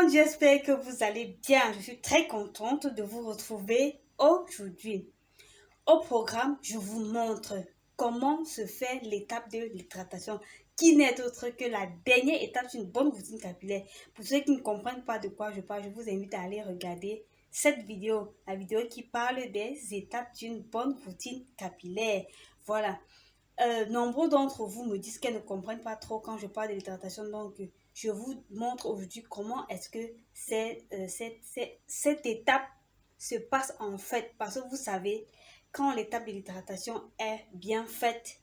monde, j'espère que vous allez bien. Je suis très contente de vous retrouver aujourd'hui. Au programme, je vous montre comment se fait l'étape de l'hydratation, qui n'est autre que la dernière étape d'une bonne routine capillaire. Pour ceux qui ne comprennent pas de quoi je parle, je vous invite à aller regarder cette vidéo, la vidéo qui parle des étapes d'une bonne routine capillaire. Voilà. Nombreux d'entre vous me disent qu'elles ne comprennent pas trop quand je parle de l'hydratation. Donc, je vous montre aujourd'hui comment est-ce que cette étape se passe en fait. Parce que vous savez, quand l'étape de l'hydratation est bien faite,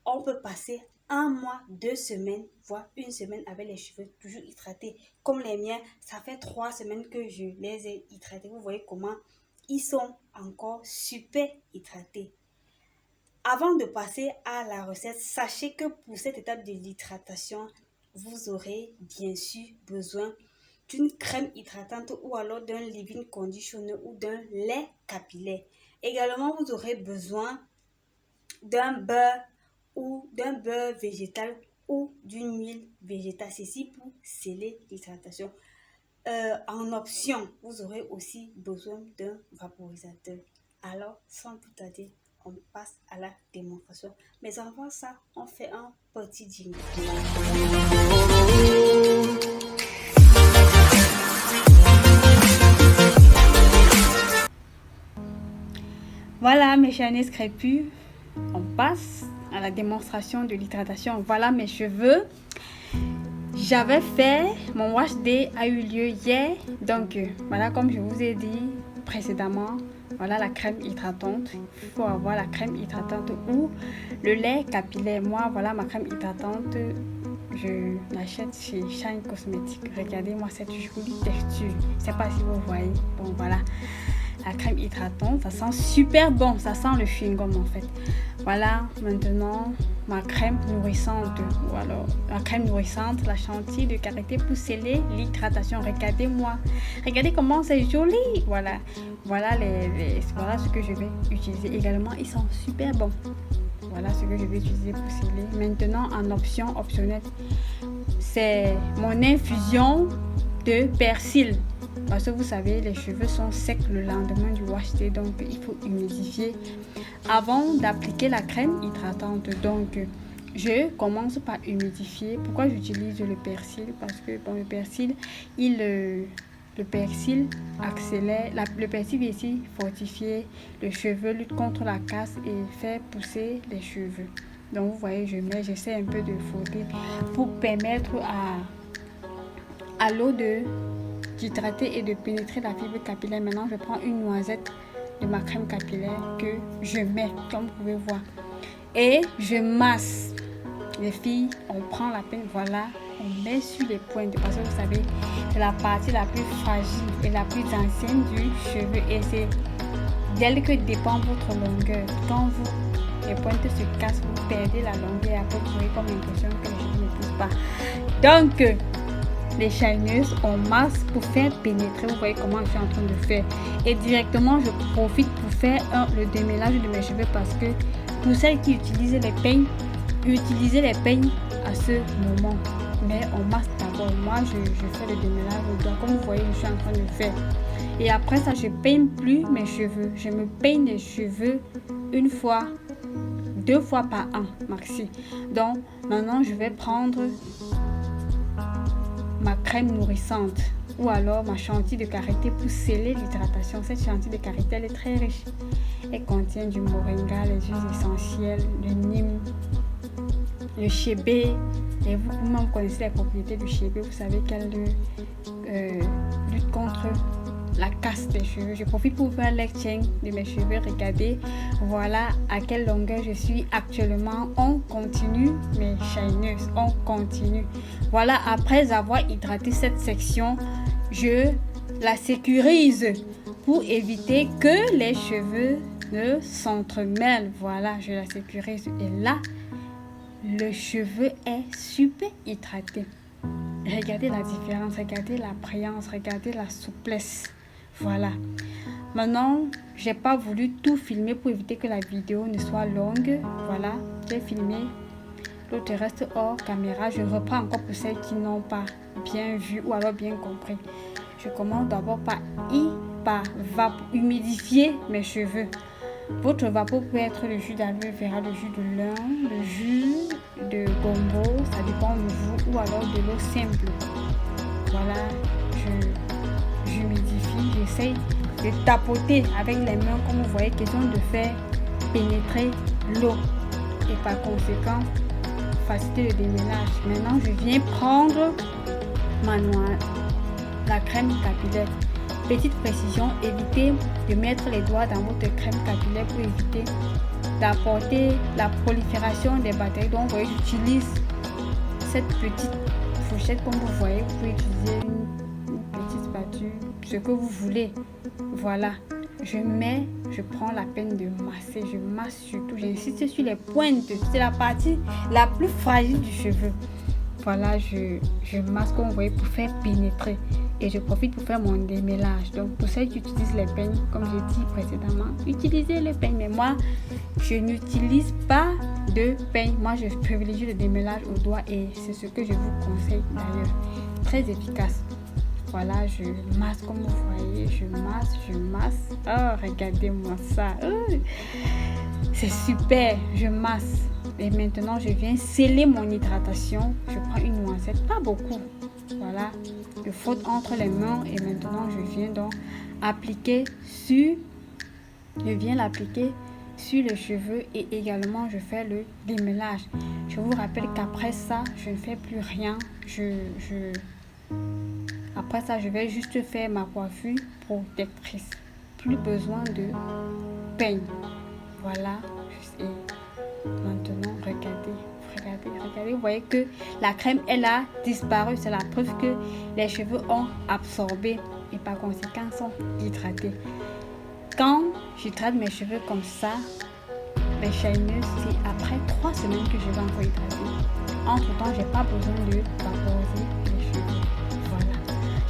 on peut passer un mois, 2 semaines, voire une semaine avec les cheveux toujours hydratés. Comme les miens, ça fait 3 semaines que je les ai hydratés. Vous voyez comment ils sont encore super hydratés. Avant de passer à la recette, sachez que pour cette étape de l'hydratation, vous aurez bien sûr besoin d'une crème hydratante ou alors d'un leave-in conditioner ou d'un lait capillaire. Également, vous aurez besoin d'un beurre ou d'un beurre végétal ou d'une huile végétale. Ceci pour sceller l'hydratation. En option, vous aurez aussi besoin d'un vaporisateur. Alors, sans plus tarder, on passe à la démonstration. Mais avant ça, on fait un petit jingle. Voilà mes chers crépus, on passe à la démonstration de l'hydratation. Voilà mes cheveux. J'avais fait, mon wash day a eu lieu hier. Donc voilà, comme je vous ai dit précédemment, voilà la crème hydratante. Il faut avoir la crème hydratante ou le lait capillaire. Moi, voilà ma crème hydratante. Je l'achète chez Shine Cosmetics. Regardez-moi cette jolie texture. Je ne sais pas si vous voyez. Bon, voilà. La crème hydratante, ça sent super bon. Ça sent le chewing-gum en fait. Voilà, maintenant ma crème nourrissante. Ou alors la crème nourrissante, la chantilly de karité pour sceller l'hydratation. Regardez-moi. Regardez comment c'est joli. Voilà. Voilà ce que je vais utiliser également. Ils sont super bons. Voilà ce que je vais utiliser pour sceller. Maintenant, en option optionnelle, c'est mon infusion de persil. Parce que vous savez, les cheveux sont secs le lendemain du wash day, donc il faut humidifier avant d'appliquer la crème hydratante. Donc, je commence par humidifier. Pourquoi j'utilise le persil? Parce que bon, le persil accélère, le persil vient ici fortifier le cheveu, lutte contre la casse et fait pousser les cheveux. Donc vous voyez, j'essaie un peu de frotter pour permettre à l'eau d'hydrater et de pénétrer la fibre capillaire. Maintenant, je prends une noisette de ma crème capillaire que je mets, comme vous pouvez voir, et je masse. Les filles, on prend la peine, voilà, on met sur les pointes parce que vous savez, c'est la partie la plus fragile et la plus ancienne du cheveu et c'est d'elle que dépend votre longueur. Quand les pointes se cassent, vous perdez la longueur et après vous avez comme l'impression que les cheveux ne poussent pas. Donc, les shineuses, on masse pour faire pénétrer. Vous voyez comment je suis en train de faire. Et directement, je profite pour faire le démêlage de mes cheveux parce que pour celles qui utilisent les peignes, utilisez les peignes à ce moment. Mais on masse d'abord. Moi, je fais le démêlage. Donc, comme vous voyez, je suis en train de faire. Et après ça, je peigne plus mes cheveux. Je me peigne les cheveux une fois, 2 fois par an, maxi. Donc, maintenant, je vais prendre ma crème nourrissante ou alors ma chantilly de karité pour sceller l'hydratation. Cette chantilly de karité, elle est très riche. Elle contient du moringa, les huiles essentielles, le neem, le chébé. Et vous connaissez les propriétés du chébé. Vous savez qu'elle lutte contre la casse des cheveux. Je profite pour faire l'exchange de mes cheveux. Regardez, voilà à quelle longueur je suis actuellement. On continue, mes shineuses, on continue. Voilà, après avoir hydraté cette section, je la sécurise pour éviter que les cheveux ne s'entremêlent. Voilà, je la sécurise et là, le cheveu est super hydraté. Regardez la différence, regardez la brillance, regardez la souplesse. Voilà. Maintenant, j'ai pas voulu tout filmer pour éviter que la vidéo ne soit longue. Voilà, j'ai filmé L'autre reste hors caméra. Je reprends encore pour celles qui n'ont pas bien vu ou alors bien compris. Je commence d'abord par humidifier mes cheveux. Votre vapeau peut être le jus d'aloe vera, le jus de lin, le jus de gombo, ça dépend de vous, ou alors de l'eau simple. Voilà, j'humidifie, j'essaye de tapoter avec les mains, comme vous voyez, question de faire pénétrer l'eau et par conséquent faciliter le déménage. Maintenant, je viens prendre la crème capillaire. Petite précision, évitez de mettre les doigts dans votre crème capillaire pour éviter d'apporter la prolifération des bactéries. Donc, vous voyez, j'utilise cette petite fourchette comme vous voyez. Vous pouvez utiliser une petite spatule, ce que vous voulez. Voilà, je prends la peine de masser. Je masse surtout, j'insiste sur les pointes. C'est la partie la plus fragile du cheveu. Voilà, je masse comme vous voyez pour faire pénétrer. Et je profite pour faire mon démêlage. Donc pour celles qui utilisent les peignes, comme j'ai dit précédemment, utilisez les peignes. Mais moi, je n'utilise pas de peigne. Moi, je privilégie le démêlage au doigt et c'est ce que je vous conseille d'ailleurs. Très efficace. Voilà, je masse comme vous voyez. Je masse. Oh, regardez-moi ça. Oh, c'est super. Je masse. Et maintenant, je viens sceller mon hydratation. Je prends une noisette, pas beaucoup. Voilà, je frotte entre les mains et maintenant je viens donc l'appliquer sur les cheveux et également je fais le démêlage. Je vous rappelle qu'après ça, je ne fais plus rien. Après ça, je vais juste faire ma coiffure protectrice. Plus besoin de peigne. Voilà, et maintenant, regardez, vous voyez que la crème, elle a disparu. C'est la preuve que les cheveux ont absorbé et par conséquent sont hydratés. Quand j'hydrate mes cheveux comme ça, les shiners, c'est après 3 semaines que je vais encore hydrater. Entre temps, j'ai pas besoin de vaporiser les cheveux. Voilà,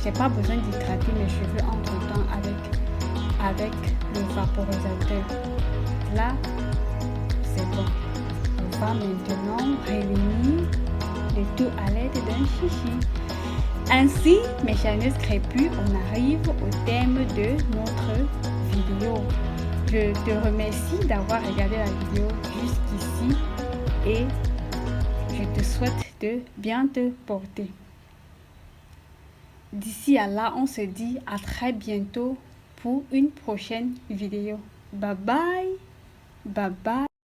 j'ai pas besoin d'hydrater mes cheveux entre temps avec le vaporisateur. Là, c'est bon. On va maintenant réunir le tout à l'aide d'un chichi. Ainsi, mes chers crépus, on arrive au terme de notre vidéo. Je te remercie d'avoir regardé la vidéo jusqu'ici et je te souhaite de bien te porter. D'ici à là, on se dit à très bientôt pour une prochaine vidéo. Bye bye. Bye bye.